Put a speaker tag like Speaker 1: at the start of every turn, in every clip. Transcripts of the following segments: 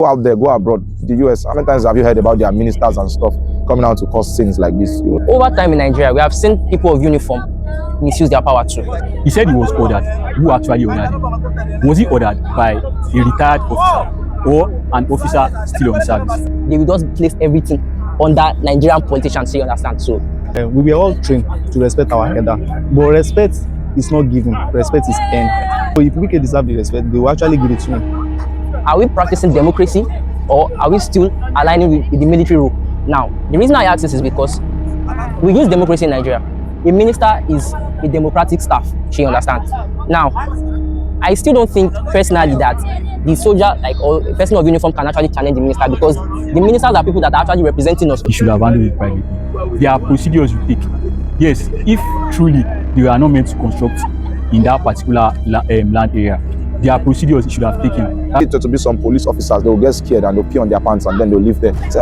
Speaker 1: Go out there, go abroad, the US. How many times have you heard about their ministers and stuff coming out to cause sins like this?
Speaker 2: Over time in Nigeria, we have seen people of uniform misuse their power too.
Speaker 3: He said he was ordered. Who actually ordered him? Was he ordered by a retired officer or an officer still on service?
Speaker 2: They will just place everything under Nigerian politicians, so you understand. So
Speaker 4: we were all trained to respect our elder, but respect is not given, respect is earned. So if we can deserve the respect, they will actually give it to him.
Speaker 2: Are we practicing democracy, or are we still aligning with the military rule? Now, the reason I ask this is because we use democracy in Nigeria. A minister is a democratic staff, she understands. Now, I still don't think personally that the soldier, like, or a person of uniform can actually challenge the minister, because the ministers are people that are actually representing us.
Speaker 3: He should have handled it privately. There are procedures you take. Yes, if truly they are not meant to construct in that particular land area, there are procedures he should have taken.
Speaker 1: To be some police officers, they'll get scared and they'll pee on their pants and then they'll leave there. So,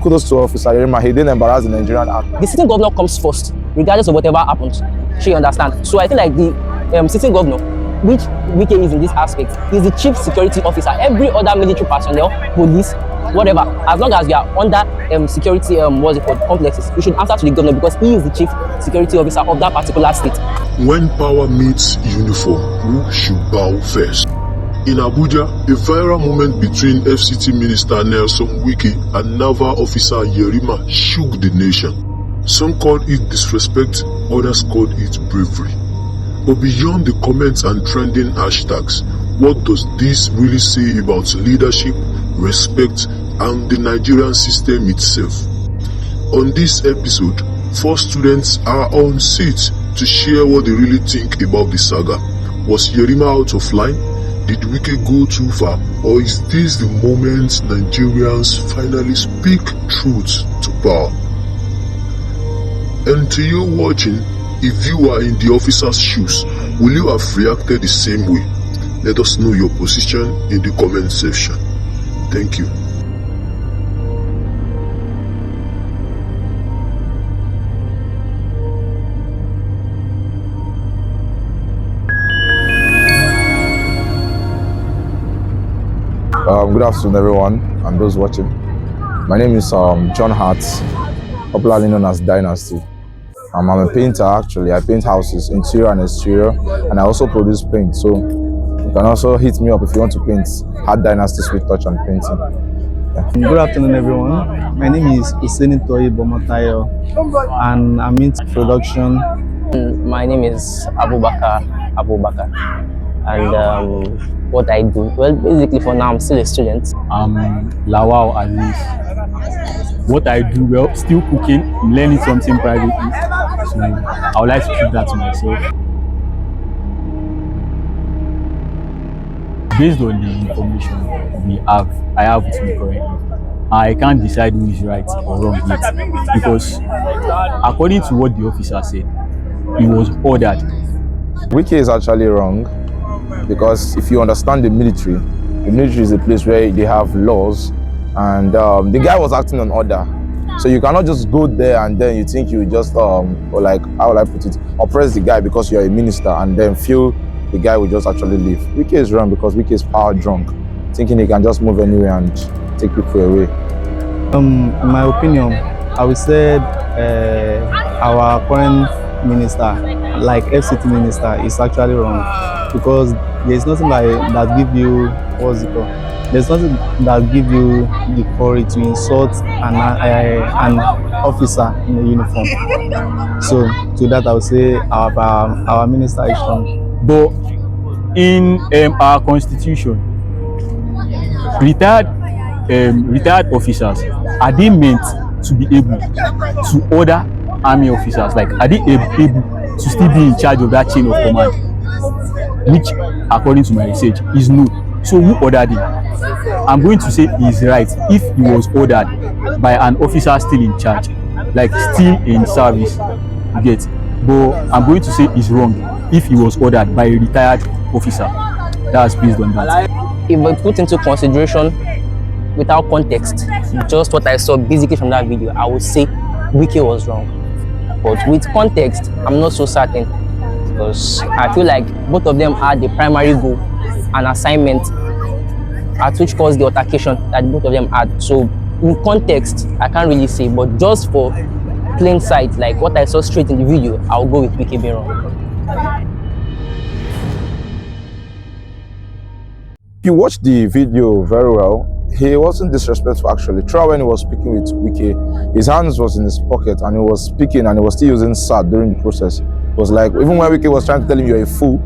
Speaker 1: kudos to Officer Yerima. He didn't embarrass the Nigerian army.
Speaker 2: The sitting governor comes first, regardless of whatever happens. She understands. So I feel like the sitting governor, which Wike is in this aspect, is the chief security officer. Every other military personnel, police, whatever, as long as you are under security complexes, you should answer to the governor, because he is the chief security officer of that particular state.
Speaker 5: When power meets uniform, who should bow first? In Abuja, a viral moment between FCT Minister Nyesom Wike and Naval Officer Yerima shook the nation. Some called it disrespect, others called it bravery. But beyond the comments and trending hashtags, what does this really say about leadership, respect, and the Nigerian system itself? On this episode, 4 students are on seat to share what they really think about the saga. Was Yerima out of line? Did Wike go too far? Or is this the moment Nigerians finally speak truth to power? And to you watching, if you are in the officer's shoes, will you have reacted the same way? Let us know your position in the comment section. Thank you.
Speaker 1: Good afternoon, everyone, and those watching. My name is John Hart, popularly known as Dynasty. I'm a painter, actually. I paint houses, interior and exterior, and I also produce paint. So you can also hit me up if you want to paint. Hart Dynasty, Sweet Touch and Painting. Yeah.
Speaker 4: Good afternoon, everyone. My name is Usenitoye Bomotayo, and I'm into production.
Speaker 2: My name is Abubakar, and what I do, well, basically for now I'm still a student.
Speaker 3: I'm Lawal Aziz. What I do, well, still cooking, I'm learning something privately, so I would like to keep that to myself. Based on the information I have with me currently, I can't decide who is right or wrong yet, because according to what the officer said, he was ordered.
Speaker 1: Wike is actually wrong, because if you understand the military is a place where they have laws, and the guy was acting on order. So you cannot just go there and then you think you just or like, how will I put it, oppress the guy because you're a minister and then feel the guy will just actually leave. Wike is wrong because Wike is power drunk, thinking he can just move anywhere and take people away.
Speaker 4: In my opinion, I would say our current minister, like FCT minister, is actually wrong, because there's nothing that give you, what's it called? There's nothing that give you the courage to insult an officer in a uniform. So to that I would say our minister is wrong.
Speaker 3: But in our constitution, retired officers, are they meant to be able to order army officers? Like, are they able to still be in charge of that chain of command? Which, according to my research, is no. So who ordered him? I'm going to say he's right if he was ordered by an officer still in charge, like still in service, you get. But I'm going to say he's wrong if he was ordered by a retired officer. That's based on that.
Speaker 2: If we put into consideration without context, just what I saw basically from that video, I would say Wike was wrong. But with context, I'm not so certain, because I feel like both of them had the primary goal and assignment at which caused the altercation that both of them had. So in context, I can't really say, but just for plain sight, like what I saw straight in the video, I'll go with Wike being wrong.
Speaker 1: If you watch the video very well, he wasn't disrespectful actually. Throughout when he was speaking with Wike, his hands was in his pocket and he was speaking and he was still using SAT during the process. It was like, even when Wike was trying to tell him you're a fool,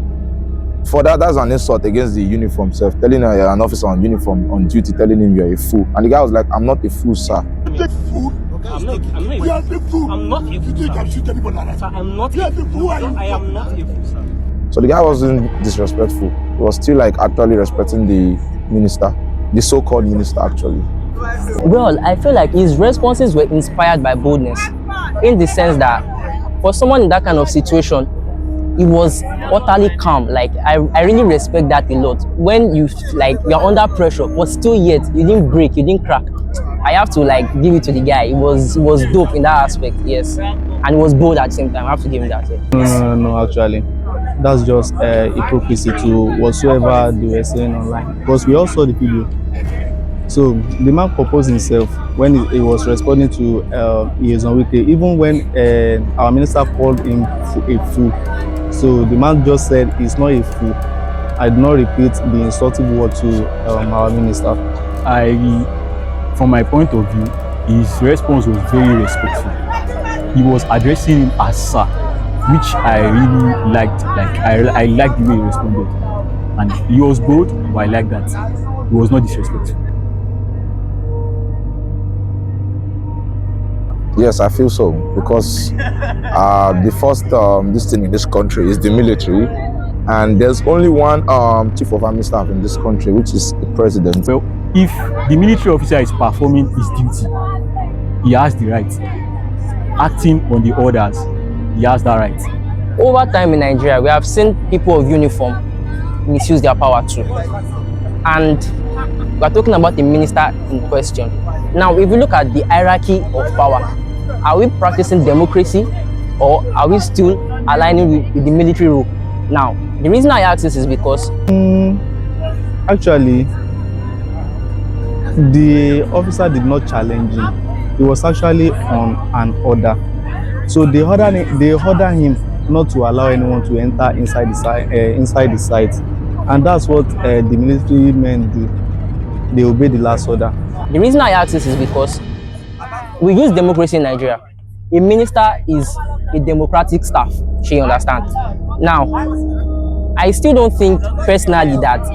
Speaker 1: for that's an insult against the uniform self, telling an officer on uniform on duty, telling him you're a fool. And the guy was like, I'm not a fool, sir.
Speaker 6: I'm not a fool. You are the fool. I'm not a fool. You think I'm shooting anybody like that? Sir, I'm not a fool. I am not a fool, sir.
Speaker 1: So the guy wasn't disrespectful. He was still like actually respecting the minister, the so-called minister actually.
Speaker 2: Well, I feel like his responses were inspired by boldness, in the sense that for someone in that kind of situation, he was utterly calm. Like I really respect that a lot. When you're under pressure, but still yet you didn't break, you didn't crack. I have to like give it to the guy. It was dope in that aspect, yes, and it was bold at the same time. I have to give him that. Yeah.
Speaker 4: No, actually, that's just hypocrisy to whatsoever they were saying online. Because we all saw the video. So the man proposed himself when he was responding to Nyesom Wike, even when our minister called him a fool. So the man just said he's not a fool. I did not repeat the insulting word to our minister.
Speaker 3: From my point of view, his response was very respectful. He was addressing him as sir, which I really liked. Like I liked the way he responded, and he was bold, but I liked that he was not disrespectful.
Speaker 1: Yes, I feel so, because the first this thing in this country is the military, and there's only one chief of army staff in this country, which is the president.
Speaker 3: Well, if the military officer is performing his duty, he has the right. Acting on the orders, he has that right.
Speaker 2: Over time in Nigeria, we have seen people of uniform misuse their power too. And we're talking about the minister in question. Now, if you look at the hierarchy of power, are we practicing democracy or are we still aligning with the military rule? Now, the reason I ask this is because
Speaker 4: actually, the officer did not challenge him. He was actually on an order. So they ordered him not to allow anyone to enter inside the site. And that's what the military men do. They obey the last order.
Speaker 2: The reason I ask this is because we use democracy in Nigeria. A minister is a democratic staff, she understands. Now, I still don't think personally that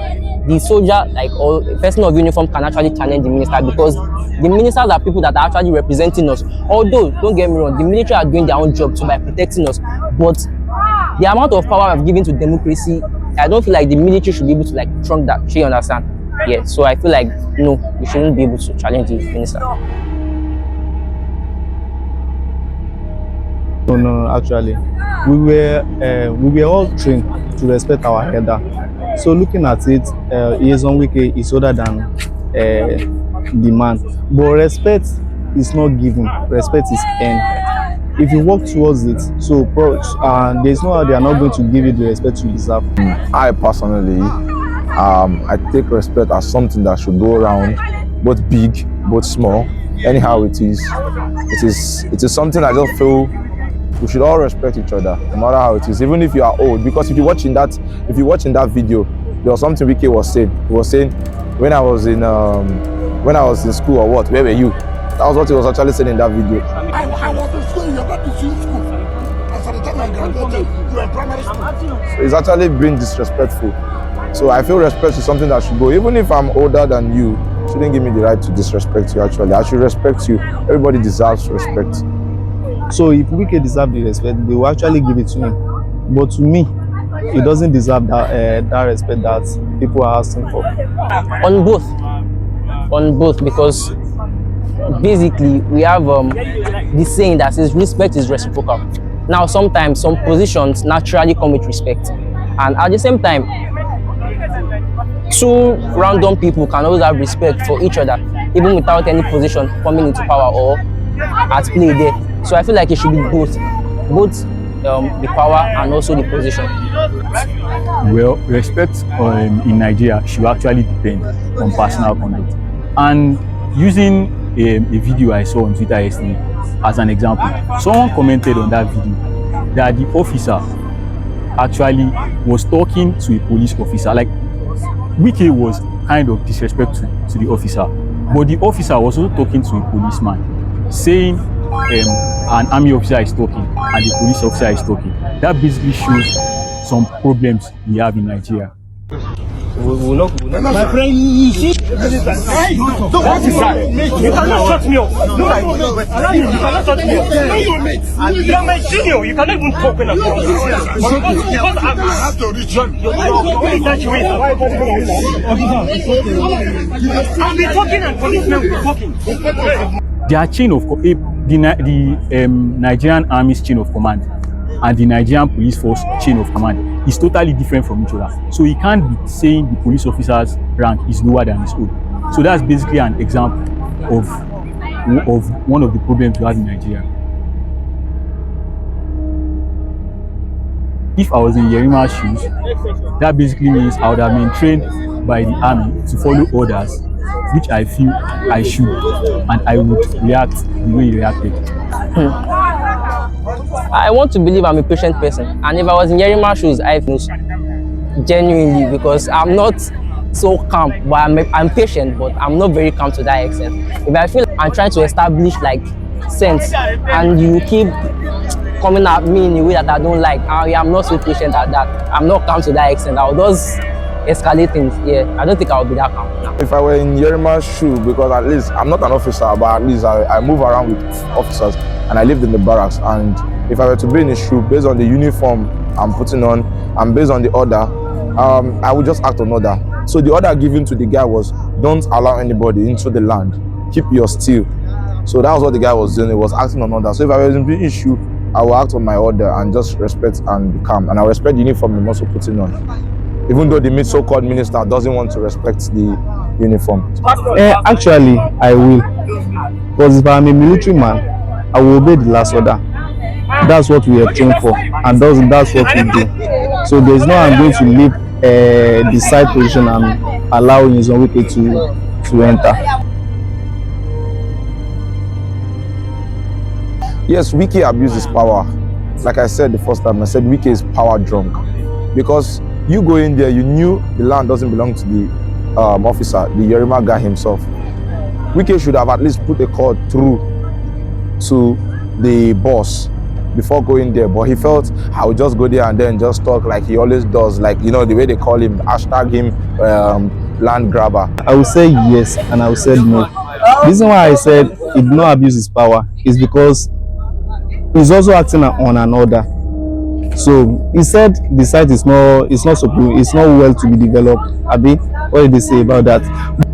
Speaker 2: the soldier, like, or person of uniform can actually challenge the minister, because the ministers are people that are actually representing us. Although, don't get me wrong, the military are doing their own job too by protecting us, but the amount of power I've given to democracy, I don't feel like the military should be able to like trunk that. She understand? Yeah. So I feel like no, we shouldn't be able to challenge the minister.
Speaker 4: No, actually, we were all trained to respect our elder. So looking at it, Nyesom Wike is older than the man, but respect is not given. Respect is earned. If you work towards it, so there's no how they are not going to give you the respect you deserve.
Speaker 1: I personally, I take respect as something that should go around, both big, both small. Anyhow it is something I just feel we should all respect each other, no matter how it is, even if you are old. Because if you're watching that video, there was something Wike was saying. He was saying, when I was in school or what, where were you? That was what he was actually saying in that video.
Speaker 6: I was in school, you're not in school. As at the time I graduated, you were in primary school.
Speaker 1: So it's actually being disrespectful. So I feel respect is something that should go. Even if I'm older than you, shouldn't give me the right to disrespect you. Actually, I should respect you. Everybody deserves respect.
Speaker 4: So if Wike deserves the respect, they will actually give it to him. But to me, he doesn't deserve that respect that people are asking for.
Speaker 2: On both, because basically we have the saying that says respect is reciprocal. Now, sometimes some positions naturally come with respect, and at the same time, two random people can always have respect for each other, even without any position coming into power or at play there. So I feel like it should be both the power and also the position?
Speaker 3: Well, respect in Nigeria should actually depend on personal conduct. And using a video I saw on Twitter yesterday as an example, someone commented on that video that the officer actually was talking to a police officer. Like, Wike was kind of disrespectful to the officer, but the officer was also talking to a policeman, saying an army officer is talking and the police officer is talking. That basically shows some problems we have in Nigeria.
Speaker 6: My friend, you see, what is that? You cannot shut me up. No, you cannot shut me up. You are my senior. You cannot even talk when I'm talking. Because I have to reach you. I'll be talking and policemen will be talking.
Speaker 3: Their chain of the Nigerian Army's chain of command and the Nigerian Police Force chain of command is totally different from each other. So he can't be saying the police officer's rank is lower than his own. So that's basically an example of one of the problems we have in Nigeria. If I was in Yerima's shoes, that basically means I would have been trained by the army to follow orders, which I feel I should, and I would react the way he reacted.
Speaker 2: I want to believe I'm a patient person, and if I was in Yerima's shoes, I feel genuinely, because I'm not so calm, but I'm patient, but I'm not very calm to that extent. If I feel I'm trying to establish like sense, and you keep coming at me in a way that I don't like, I'm not so patient at that. I'm not calm to that extent. I'll just escalate things. Yeah, I don't think I'll be that calm now.
Speaker 1: If I were in Yerima's shoe, because at least I'm not an officer, but at least I move around with officers and I lived in the barracks, and if I were to be in his shoe, based on the uniform I'm putting on and based on the order, I would just act on order. So the order given to the guy was, don't allow anybody into the land, keep your still. So that was what the guy was doing. He was acting on order. So if I was in his shoe, I will act on my order and just respect and be calm. And I respect the uniform I'm also putting on, even though the so-called minister doesn't want to respect the uniform.
Speaker 4: Actually, I will. Because if I'm a military man, I will obey the last order. That's what we are trained for, and that's what we do. So there's no I'm going to leave the side position and allow Nyesom Wike to enter.
Speaker 1: Yes, Wike abused his power. Like I said the first time, I said Wike is power drunk. Because you go in there, you knew the land doesn't belong to the officer, the Yerima guy himself. Wike should have at least put a call through to the boss before going there, but he felt I would just go there and then just talk like he always does, like, you know, the way they call him, hashtag him land grabber.
Speaker 4: I will say yes and I will say no. The reason why I said he did not abuse his power is because he's also acting on an order. So he said the site is not well to be developed. Abi, what did they say about that?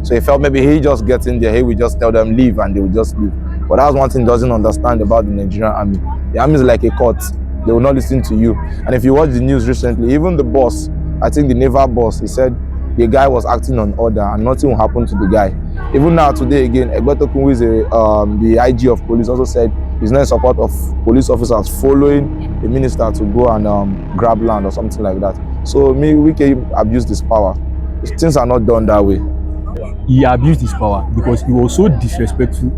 Speaker 1: So he felt maybe he just gets in there, he will just tell them leave and they will just leave. But that's one thing he doesn't understand about the Nigerian army. The army is like a court. They will not listen to you. And if you watch the news recently, even the boss, I think the naval boss, he said the guy was acting on order and nothing will happen to the guy. Even now today again, Egbetokun, who is the IG of police, also said he's not in support of police officers following the minister to go and grab land or something like that. So Wike abused his power. Things are not done that way.
Speaker 3: He abused his power because he was so disrespectful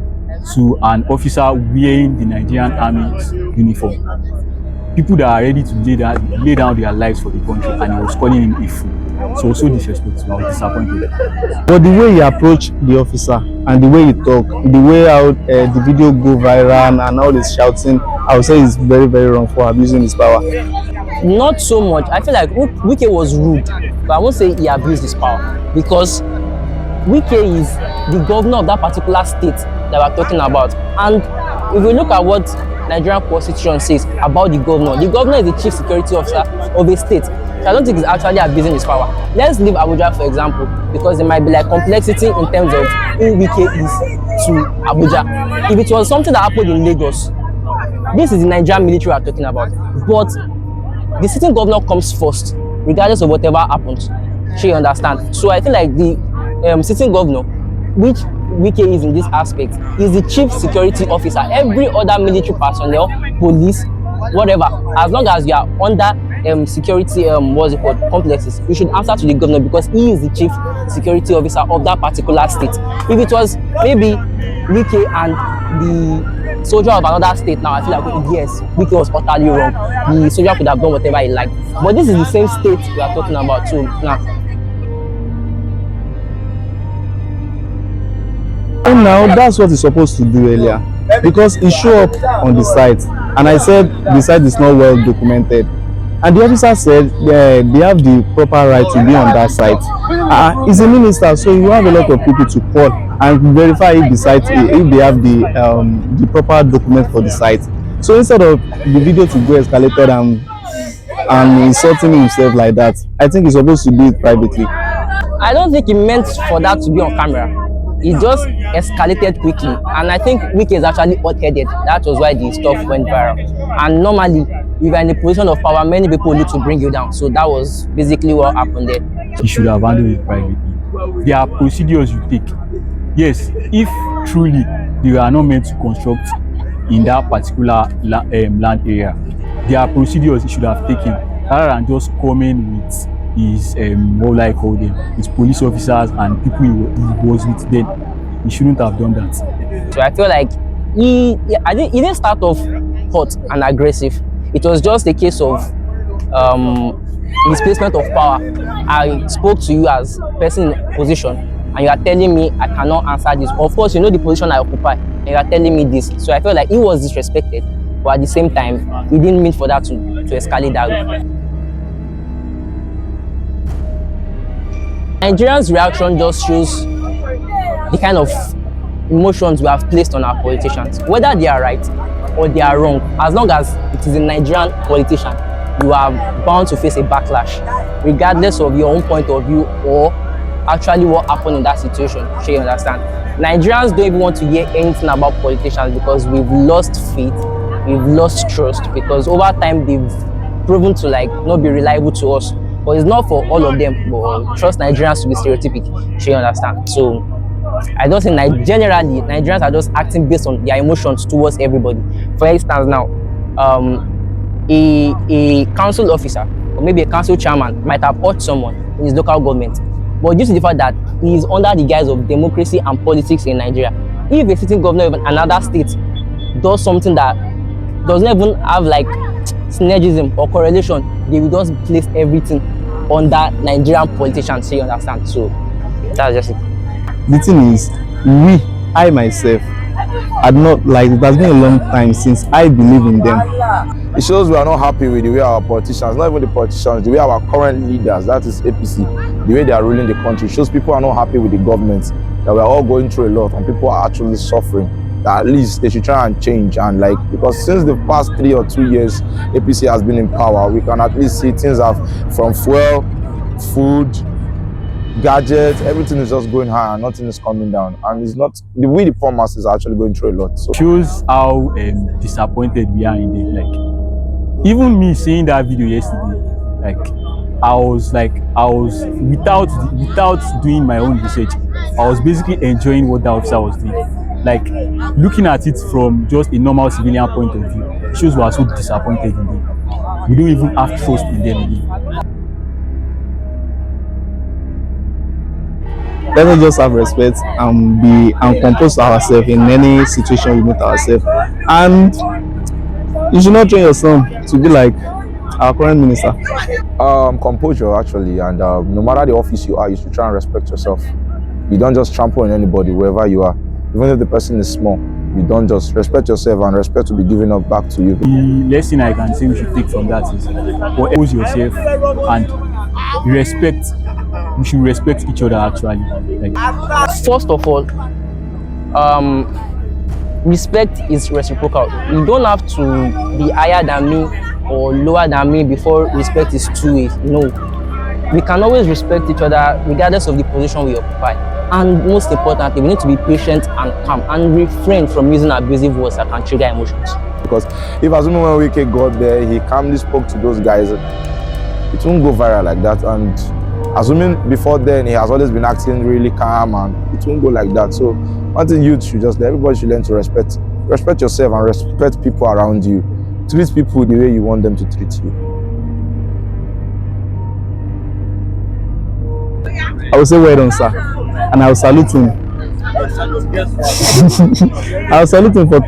Speaker 3: to an officer wearing the Nigerian Army's uniform. People that are ready to lay down their lives for the country, and he was calling him a fool. So disrespectful. I was disappointed.
Speaker 4: But the way he approached the officer and the way he talked, the way how the video go viral and all this shouting, I would say is very, very wrong for abusing his power.
Speaker 2: Not so much. I feel like Wike was rude, but I won't say he abused his power, because Wike is the governor of that particular state that we're talking about. And if we look at what Nigerian constitution says about the governor is the chief security officer of a state. So I don't think he's actually abusing his power. Let's leave Abuja, for example, because there might be like complexity in terms of who Wike is to Abuja. If it was something that happened in Lagos, this is the Nigerian military we're talking about. But the sitting governor comes first, regardless of whatever happens. She understands. So I feel like the sitting governor, which Wike is in this aspect, is the chief security officer. Every other military personnel, police, whatever. As long as you are under security what's it called, complexes, you should answer to the governor because he is the chief security officer of that particular state. If it was maybe Wike and the soldier of another state, now I feel like yes, Wike was utterly wrong. The soldier could have done whatever he liked. But this is the same state we are talking about too now.
Speaker 4: And now that's what he's supposed to do earlier, because he showed up on the site and I said the site is not well documented, and the officer said they have the proper right to be on that site. He's a minister, so you have a lot of people to call and verify if the site, if they have the proper document for the site. So instead of the video to go escalated and insulting himself like that, I think he's supposed to do it privately.
Speaker 2: I don't think he meant for that to be on camera. It just escalated quickly, and I think Wike is actually hot-headed. That was why the stuff went viral. And normally, if you're in a position of power, many people need to bring you down. So that was basically what happened there.
Speaker 3: He should have handled it privately. There are procedures you take. Yes, if truly they are not meant to construct in that particular land area, there are procedures he should have taken rather than just coming with his what I call them, his police officers and people he was with then. He shouldn't have done that.
Speaker 2: So I feel like he didn't start off hot and aggressive. It was just a case of misplacement of power. I spoke to you as person in position and you are telling me I cannot answer this. Of course, you know the position I occupy and you are telling me this. So I felt like he was disrespected, but at the same time, he didn't mean for that to escalate that way. Nigerians' reaction just shows the kind of emotions we have placed on our politicians. Whether they are right or they are wrong, as long as it is a Nigerian politician, you are bound to face a backlash, regardless of your own point of view or actually what happened in that situation. Sure, you understand? Nigerians don't even want to hear anything about politicians because we've lost faith, we've lost trust, because over time they've proven to not be reliable to us. But it's not for all of them, but trust Nigerians to be stereotypic. Sure, you understand? So I don't think generally Nigerians are just acting based on their emotions towards everybody. For instance, now a council officer or maybe a council chairman might have hurt someone in his local government, but due to the fact that he is under the guise of democracy and politics in Nigeria, if a sitting governor of another state does something that doesn't even have synergism or correlation, they will just place everything under Nigerian politicians. So you understand? So that's just it.
Speaker 4: The thing is, I myself had not it has been a long time since I believe in them.
Speaker 1: It shows we are not happy with the way our politicians, not even the politicians, the way our current leaders, that is APC, the way they are ruling the country. It shows people are not happy with the government, that we are all going through a lot and people are actually suffering. That at least they should try and change, and because since the past 3 or 2 years APC has been in power, we can at least see things have, from fuel, food, gadgets, everything is just going high and nothing is coming down, and it's not the way the poor masses are actually going through a lot. So
Speaker 3: shows how disappointed we are in it. Even me seeing that video yesterday, I was without doing my own research, I was basically enjoying what the officer was doing. Looking at it from just a normal civilian point of view, it shows we are so disappointed in them. We don't even have trust in them again.
Speaker 4: Let us just have respect and compose ourselves in any situation we meet ourselves. And you should not train your son to be like our current minister.
Speaker 1: Composure actually, and no matter the office you are, you should try and respect yourself. You don't just trample on anybody wherever you are. Even if the person is small, you don't just respect yourself, and respect will be given up back to you.
Speaker 3: The lesson I can say we should take from that is compose yourself and respect. We should respect each other actually.
Speaker 2: First of all, respect is reciprocal. You don't have to be higher than me or lower than me before respect is two-way. No. We can always respect each other regardless of the position we occupy. And most importantly, we need to be patient and calm and refrain from using abusive words that can trigger emotions.
Speaker 1: Because if assuming when Wike got there, he calmly spoke to those guys, it won't go viral like that. And assuming before then he has always been acting really calm, and it won't go like that. So one thing youth should everybody should learn to respect yourself and respect people around you. treat people the way you want them to treat you.
Speaker 4: I will say well done, sir, and I will salute him. I will salute him for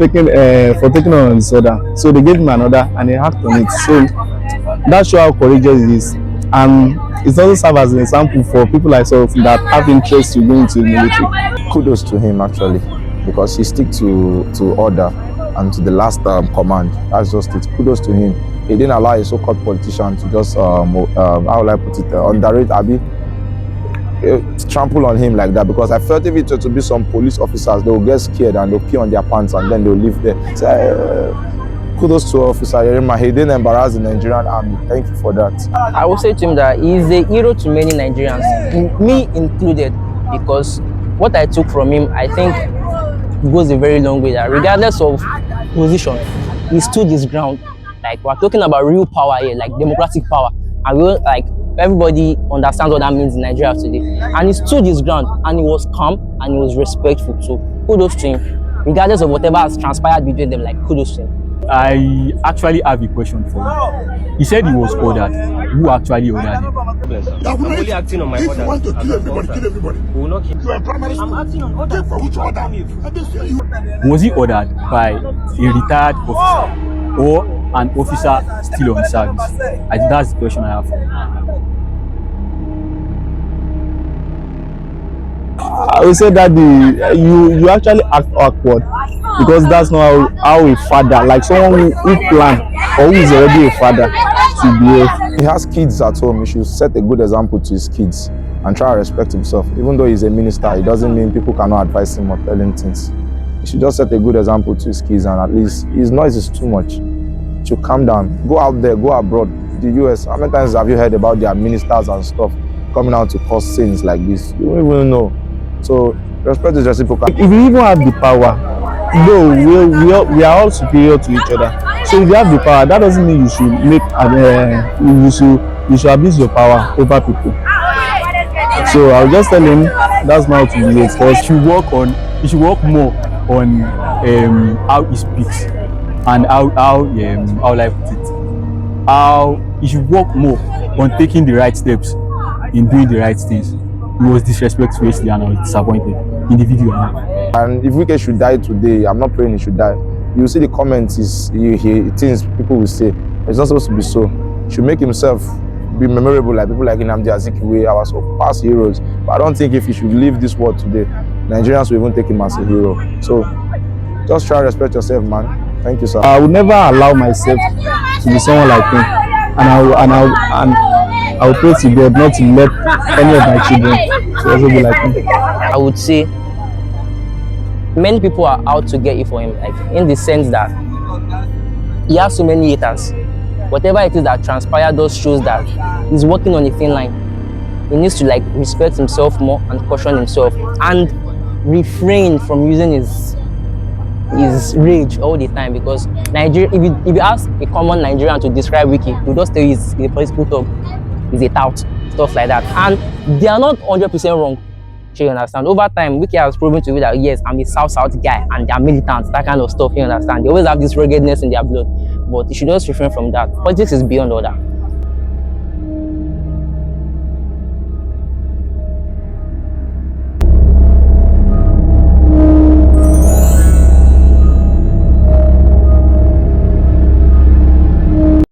Speaker 4: taking on this order. So they gave him an order and he acted on it. So that shows how courageous he is, and it also serves as an example for people like myself that have interest to go into the military.
Speaker 1: Kudos to him actually, because he stick to order and to the last command. That's just it. Kudos to him. He didn't allow a so-called politician to just how will I put it, underrate Abi, trample on him like that, because I felt if it were to be some police officers, they will get scared and they'll pee on their pants and then they'll leave there. So, kudos to Officer Yerima. He didn't embarrass the Nigerian army. Thank you for that.
Speaker 2: I will say to him that he is a hero to many Nigerians, me included, because what I took from him, I think, goes a very long way. That regardless of position, he stood his ground. Like, we're talking about real power here, like democratic power, and we like everybody understands what that means in Nigeria today. And he stood his ground, and he was calm and he was respectful. So kudos to him, regardless of whatever has transpired between them. Like, kudos to him.
Speaker 3: I actually have a question for you. He said he was ordered. Who actually ordered him?
Speaker 6: I'm only acting on my orders. If you want to kill everybody, kill everybody. We will not kill. You are primary school. I'm acting on orders. Take for which order?
Speaker 3: Was he ordered by a retired officer or an officer still on service? I think that's the question I have for you.
Speaker 4: I will say that you actually act awkward, because that's not how a father, like someone who plan or who is already a father, to behave.
Speaker 1: He has kids at home. He should set a good example to his kids and try to respect himself. Even though he's a minister, it doesn't mean people cannot advise him or tell him things. He should just set a good example to his kids, and at least his noise is too much. He should calm down. Go out there, go abroad. The US, how many times have you heard about their ministers and stuff coming out to cause sins like this? You don't even know. So respect is reciprocal.
Speaker 4: If you even have the power, no, we are all superior to each other. So if you have the power, that doesn't mean you should make you should abuse your power over people. So I'll just tell him that's not to be exposed.
Speaker 3: He should work more on how he speaks and how life put it. How he should work more on taking the right steps in doing the right things. He was disrespectful yesterday and I was disappointed in the video.
Speaker 1: And if Wike should die today, I'm not praying he should die. You see the comments things people will say. It's not supposed to be so. He should make himself be memorable like people like Nnamdi Azikiwe, our so past heroes. But I don't think if he should leave this world today, Nigerians will even take him as a hero. So just try to respect yourself, man. Thank you, sir.
Speaker 4: I would never allow myself to be someone like him, and I will pray to God not to let any of my children to also be like him.
Speaker 2: I would say many people are out to get it for him, like in the sense that he has so many haters. Whatever it is that transpired does shows that he's working on a thin line. He needs to like respect himself more and caution himself and refrain from using his rage all the time, because Nigeria, if you ask a common Nigerian to describe Wike, he'll just tell you he's a political talk, he's a tout, stuff like that. And they are not 100% wrong. You understand? Over time, Wike has proven to you that yes, I'm a South guy and they are militants, that kind of stuff. You understand? They always have this ruggedness in their blood, but you should just refrain from that. Politics is beyond all that.